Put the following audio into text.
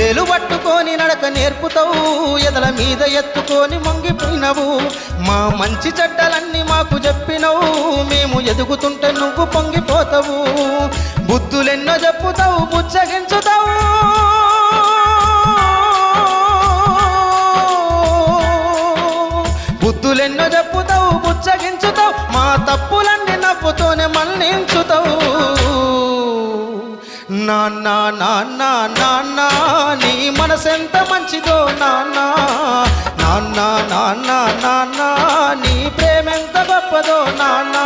ఏలు పట్టుకొని నడక నేర్పుతావు, ఎదల మీద ఎత్తుకొని మొంగిపోయినవు. మా మంచి చెడ్డలన్నీ మాకు చెప్పినవు, మేము ఎదుగుతుంటే నువ్వు పొంగిపోతావు. బుద్ధులెన్నో చెప్పుతావు, బుచ్చగించుతావు. బుద్ధులెన్నో చెప్పుతావు, బుచ్చగించుతావు. మా తప్పులన్నీ నవ్వుతోనే మన్నించుతావు. నాన్న నాన్న నాన్న నీ మనసెంత మంచిదో నాన్న. నాన్న నాన్న నాన్న నీ ప్రేమెంత గొప్పదో నాన్న.